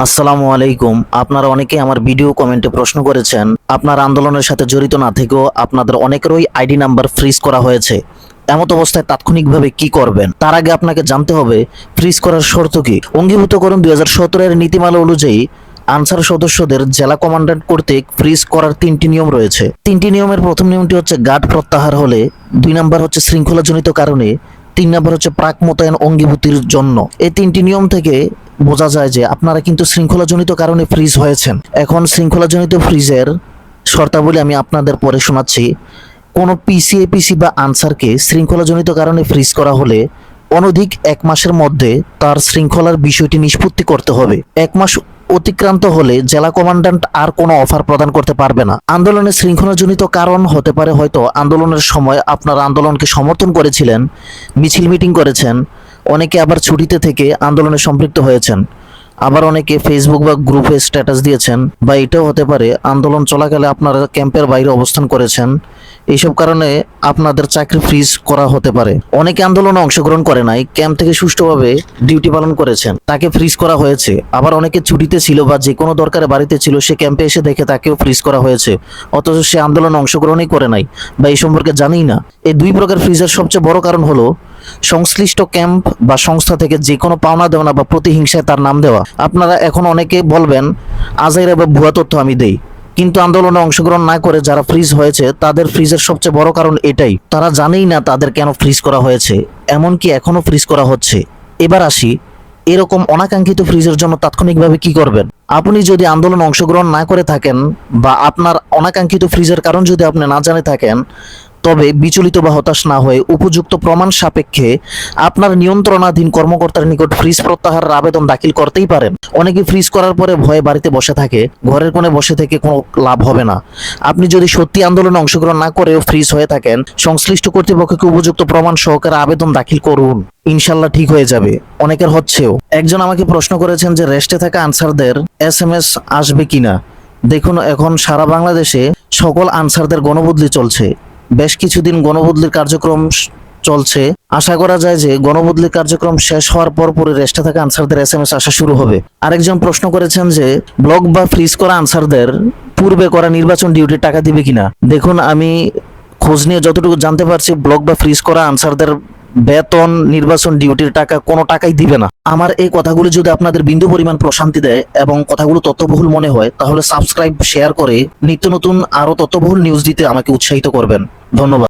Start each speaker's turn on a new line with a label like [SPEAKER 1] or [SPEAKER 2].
[SPEAKER 1] আসসালামু আলাইকুম। আপনারা অনেকেই আমার ভিডিও কমেন্টে প্রশ্ন করেছেন, আপনার আন্দোলনের সাথে জড়িত না থেকেও আপনাদের অনেকেরই আইডি নাম্বার ফ্রিজ করা হয়েছে। এমত অবস্থায় তাৎক্ষণিকভাবে কি করবেন? তার আগে আপনাকে জানতে হবে ফ্রিজ করার শর্ত কি। অঙ্গীভূতকরণ 2017-এর নীতিমালা অনুযায়ী আনসার সদস্যদের জেলা কমান্ড্যান্ট কর্তৃক ফ্রিজ করার 3টি নিয়ম রয়েছে। 3টি নিয়মের প্রথম নিয়মটি হচ্ছে গার্ড প্রত্যাহার হলে, 2 নাম্বার হচ্ছে শৃঙ্খলাজনিত কারণে, 3 নাম্বার হচ্ছে প্রাক মোতায়েন অঙ্গীভূতির জন্য। এই 3টি নিয়ম থেকে বোঝা যায় যে আপনারা কিন্তু শৃঙ্খলাজনিত কারণে ফ্রিজ হয়েছেন। এখন শৃঙ্খলাজনিত ফ্রিজের শর্তাবলী আমি আপনাদের পরে শোনাচ্ছি। কোনো পিসিএপিসি বা আনসারকে শৃঙ্খলাজনিত কারণে ফ্রিজ করা হলে অনধিক 1 মাসের মধ্যে তার শৃঙ্খলার বিষয়টি নিষ্পত্তি করতে হবে। 1 মাস অতিক্রান্ত হলে জেলা কমান্ড্যান্ট আর কোনো অফার প্রদান করতে পারবে না। আন্দোলনের শৃঙ্খলাজনিত কারণ হতে পারে হয়তো আন্দোলনের সময় আপনারা আন্দোলনকে সমর্থন করেছিলেন, মিছিল মিটিং করেছেন, অনেকে আবার ছুটিতে থেকে আন্দোলনে সম্পৃক্ত হয়েছেন, আবার অনেকে ফেসবুক বা গ্রুপে স্ট্যাটাস দিয়েছেন, বা এটাও হতে পারে আন্দোলন চলাকালে আপনারা ক্যাম্পের বাইরে অবস্থান করেছেন। এইসব কারণে আপনাদের চাকরি ফ্রিজ করা হতে পারে। অনেকে আন্দোলনে অংশগ্রহণ করে নাই, ক্যাম্প থেকে সুষ্ঠুভাবে ডিউটি পালন করেছেন, তাকে ফ্রিজ করা হয়েছে। আবার অনেকে ছুটিতে ছিল বা যে কোনো দরকারে বাড়িতে ছিল, সে ক্যাম্পে এসে দেখে তাকেও ফ্রিজ করা হয়েছে, অথচ সে আন্দোলনে অংশগ্রহণই করে নাই বা এই সম্পর্কে জানেই না। এই 2 প্রকার ফ্রিজের সবচেয়ে বড় কারণ হলো সংশ্লিষ্ট ক্যাম্প বা সংস্থা থেকে যে কোনো পাওনা দেওয়া বা প্রতিহিংসায় তার নাম দেওয়া। আপনারা এখন অনেকে বলবেন আজাইরা বা ভুয়া তথ্য আমি দেই, কিন্তু আন্দোলনে অংশগ্রহণ না করে যারা ফ্রিজ হয়েছে তাদের ফ্রিজের সবচেয়ে বড় কারণ এটাই, তারা জানেই না তাদের কেন ফ্রিজ করা হয়েছে, এমনকি এখনো ফ্রিজ করা হচ্ছে। এবার আসি, এরকম অনাকাঙ্ক্ষিত ফ্রিজের জন্য তাৎক্ষণিকভাবে কি করবেন। আপনি যদি আন্দোলনে অংশগ্রহণ না করে থাকেন বা আপনার অনাকাঙ্ক্ষিত ফ্রিজের কারণ যদি আপনি না জানে থাকেন, তবে বিচলিত বা হতাশ না হয়ে উপযুক্ত প্রমাণ সাপেক্ষে আপনার নিয়ন্ত্রণাধীন কর্মকর্তার নিকট ফ্রিজ প্রত্যাহারের আবেদন দাখিল করতেই পারেন। অনেকে ফ্রিজ করার পরে ভয়ে বাড়িতে বসে থাকে, ঘরের কোণে বসে থেকে কোনো লাভ হবে না। আপনি যদি সত্যি আন্দোলনে অংশগ্রহণ না করেও ফ্রিজ হয়ে থাকেন, সংশ্লিষ্ট কর্তৃপক্ষকে উপযুক্ত প্রমাণ সহকারে আবেদন দাখিল করুন, ইনশাল্লাহ ঠিক হয়ে যাবে। অনেকের হচ্ছেও। একজন আমাকে প্রশ্ন করেছেন যে রেস্টে থাকা আনসারদের SMS আসবে কিনা। দেখুন, এখন সারা বাংলাদেশে সকল আনসারদের গণবদলি চলছে। বেশ কিছুদিন গণবদলির কার্যক্রম চলছে। আশা করা যায় যে গণবদলির কার্যক্রম শেষ হওয়ার পরে রেস্টে থাকা আনসারদের SMS আসা শুরু হবে। আরেকজন প্রশ্ন করেছেন যে ব্লক বা ফ্রিজ করা আনসারদের পূর্বে করা নির্বাচন ডিউটির টাকা দিবে কিনা। দেখুন, আমি খোঁজ নিয়ে যতটুকু জানতে পারছি, ব্লক বা ফ্রিজ করা আনসারদের বেতন, নির্বাচন ডিউটির টাকা কোনো টাকাই দিবে না। আমার এই কথাগুলো যদি আপনাদের বিন্দু পরিমাণ প্রশান্তি দেয় এবং কথাগুলো তথ্যবহুল মনে হয়, তাহলে সাবস্ক্রাইব, শেয়ার করে নিত্য নতুন আরো তথ্যবহুল নিউজ দিতে আমাকে উৎসাহিত করবেন। ধন্যবাদ।